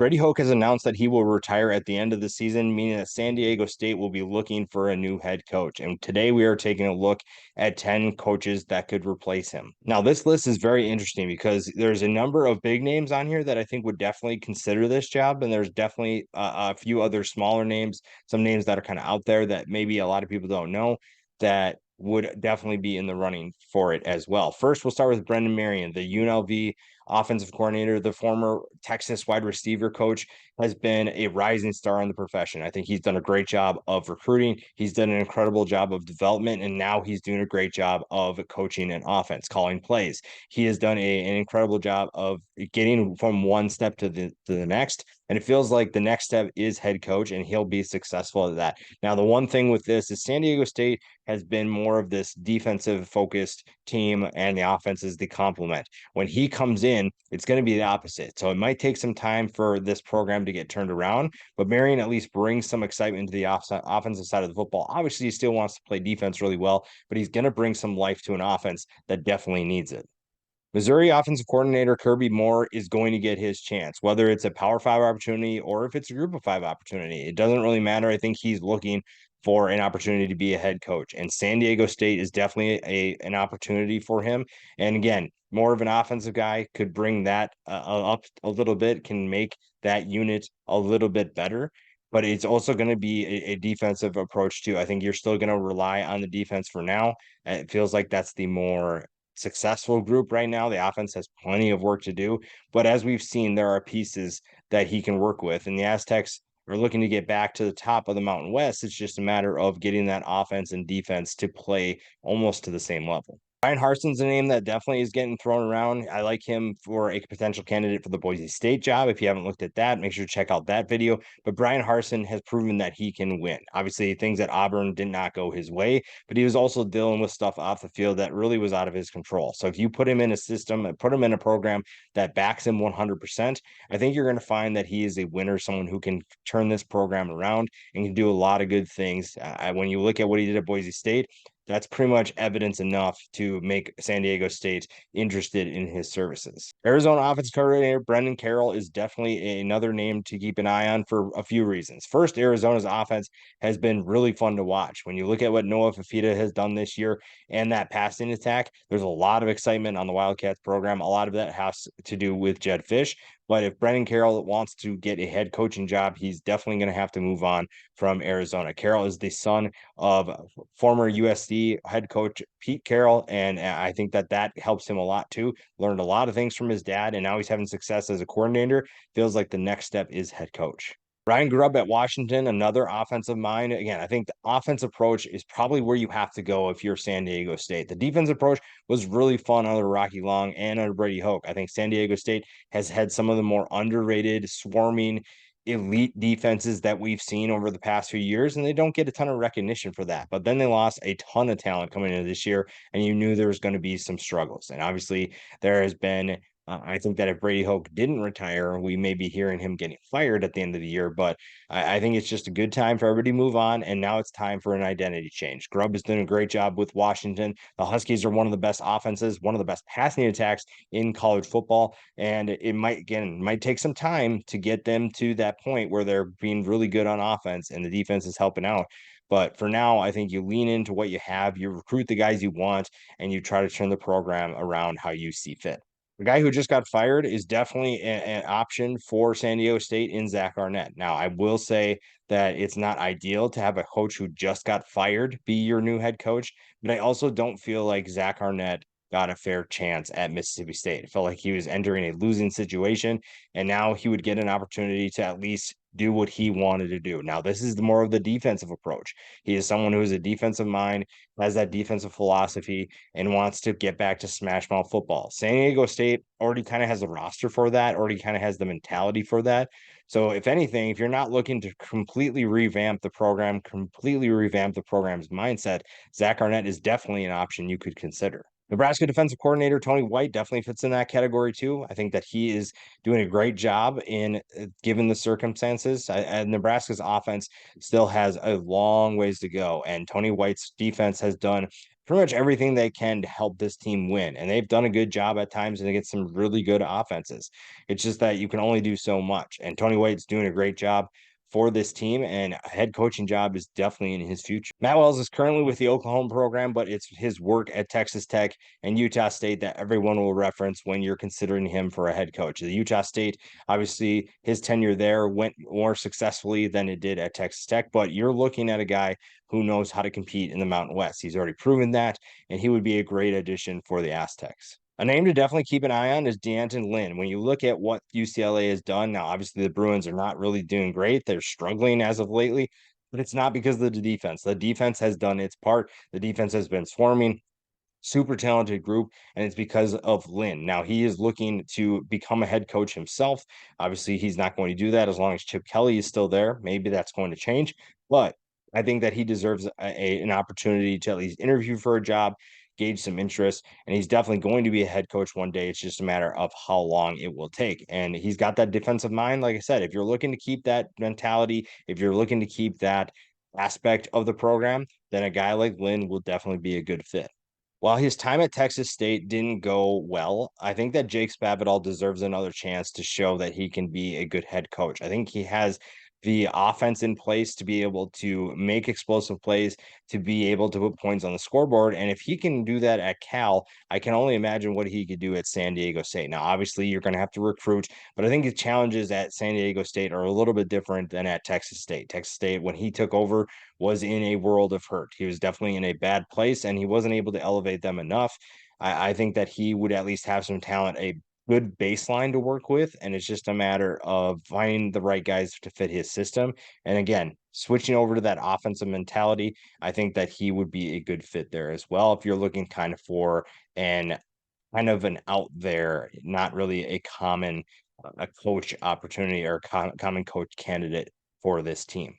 Brady Hoke has announced that he will retire at the end of the season, meaning that San Diego State will be looking for a new head coach. And today we are taking a look at 10 coaches that could replace him. Now, this list is very interesting because there's a number of big names on here that I think would definitely consider this job. And there's definitely a few other smaller names, some names that are kind of out there that maybe a lot of people don't know that would definitely be in the running for it as well. First, we'll start with Brendan Marion, the UNLV offensive coordinator, the former Texas wide receiver coach, has been a rising star in the profession. I think he's done a great job of recruiting. He's done an incredible job of development, and now he's doing a great job of coaching an offense, calling plays. He has done an incredible job of getting from one step to the next. And it feels like the next step is head coach, and he'll be successful at that. Now, the one thing with this is San Diego State has been more of this defensive focused team, and the offense is the complement. When he comes in, it's going to be the opposite. So it might take some time for this program to get turned around, but Marion at least brings some excitement to the offensive side of the football. Obviously, he still wants to play defense really well, but he's going to bring some life to an offense that definitely needs it. Missouri offensive coordinator Kirby Moore is going to get his chance, whether it's a Power Five opportunity or if it's a Group of Five opportunity. It doesn't really matter. I think he's looking for an opportunity to be a head coach, and San Diego State is definitely an opportunity for him. And again, more of an offensive guy could bring that up a little bit, can make that unit a little bit better. But it's also going to be a defensive approach too. I think you're still going to rely on the defense for now. It feels like that's the more successful group right now. The offense has plenty of work to do, but as we've seen, there are pieces that he can work with, and the Aztecs are looking to get back to the top of the Mountain West. It's just a matter of getting that offense and defense to play almost to the same level. Brian Harson's a name that definitely is getting thrown around. I like him for a potential candidate for the Boise State job. If you haven't looked at that, make sure to check out that video. But Brian Harson has proven that he can win. Obviously, things at Auburn did not go his way, but he was also dealing with stuff off the field that really was out of his control. So if you put him in a system and put him in a program that backs him 100%, I think you're going to find that he is a winner, someone who can turn this program around and can do a lot of good things. When you look at what he did at Boise State, that's pretty much evidence enough to make San Diego State interested in his services. Arizona offensive coordinator Brendan Carroll is definitely another name to keep an eye on for a few reasons. First, Arizona's offense has been really fun to watch. When you look at what Noah Fafita has done this year and that passing attack, there's a lot of excitement on the Wildcats program. A lot of that has to do with Jed Fish. But if Brendan Carroll wants to get a head coaching job, he's definitely going to have to move on from Arizona. Carroll is the son of former USC head coach Pete Carroll, and I think that helps him a lot too. Learned a lot of things from his dad, and now he's having success as a coordinator. Feels like the next step is head coach. Ryan Grubb at Washington, another offensive mind. Again, I think the offense approach is probably where you have to go if you're San Diego State. The defense approach was really fun under Rocky Long and under Brady Hoke. I think San Diego State has had some of the more underrated, swarming, elite defenses that we've seen over the past few years, and they don't get a ton of recognition for that. But then they lost a ton of talent coming into this year, and you knew there was going to be some struggles. And obviously, there has been I think that if Brady Hoke didn't retire, we may be hearing him getting fired at the end of the year. But I think it's just a good time for everybody to move on. And now it's time for an identity change. Grubb has done a great job with Washington. The Huskies are one of the best offenses, one of the best passing attacks in college football. And it might take some time to get them to that point where they're being really good on offense and the defense is helping out. But for now, I think you lean into what you have, you recruit the guys you want, and you try to turn the program around how you see fit. The guy who just got fired is definitely an option for San Diego State in Zack Arnett. Now, I will say that it's not ideal to have a coach who just got fired be your new head coach, but I also don't feel like Zack Arnett got a fair chance at Mississippi State. It felt like he was entering a losing situation, and now he would get an opportunity to at least do what he wanted to do. Now, this is more of the defensive approach. He is someone who is a defensive mind, has that defensive philosophy, and wants to get back to smash mouth football. San Diego State already kind of has the roster for that, already kind of has the mentality for that. So if anything, if you're not looking to completely revamp the program, completely revamp the program's mindset, Zack Arnett is definitely an option you could consider. Nebraska defensive coordinator Tony White definitely fits in that category too. I think that he is doing a great job in given the circumstances. Nebraska's offense still has a long ways to go, and Tony White's defense has done pretty much everything they can to help this team win. And they've done a good job at times and they get some really good offenses. It's just that you can only do so much. And Tony White's doing a great job for this team, and a head coaching job is definitely in his future. Matt Wells is currently with the Oklahoma program, but it's his work at Texas Tech and Utah State that everyone will reference when you're considering him for a head coach. The Utah State, obviously, his tenure there went more successfully than it did at Texas Tech, but you're looking at a guy who knows how to compete in the Mountain West. He's already proven that, and he would be a great addition for the Aztecs. A name to definitely keep an eye on is Lynn. When you look at what UCLA has done, now obviously the Bruins are not really doing great. They're struggling as of lately, but it's not because of the defense. The defense has done its part. The defense has been swarming, super talented group, and it's because of Lynn. Now he is looking to become a head coach himself. Obviously, he's not going to do that as long as Chip Kelly is still there. Maybe that's going to change, but I think that he deserves an opportunity to at least interview for a job, gauge some interest, and he's definitely going to be a head coach one day. It's just a matter of how long it will take. And he's got that defensive mind. Like I said, if you're looking to keep that mentality, if you're looking to keep that aspect of the program, then a guy like Lynn will definitely be a good fit. While his time at Texas State didn't go well, I think that Jake Spavital deserves another chance to show that he can be a good head coach. I think he has the offense in place to be able to make explosive plays, to be able to put points on the scoreboard. And if he can do that at Cal, I can only imagine what he could do at San Diego State. Now, obviously, you're going to have to recruit, but I think the challenges at San Diego State are a little bit different than at Texas State. Texas State, when he took over, was in a world of hurt. He was definitely in a bad place and he wasn't able to elevate them enough. I think that he would at least have some talent, a good baseline to work with. And it's just a matter of finding the right guys to fit his system. And again, switching over to that offensive mentality, I think that he would be a good fit there as well. If you're looking kind of for an out there, not really a common a coach opportunity or common coach candidate for this team.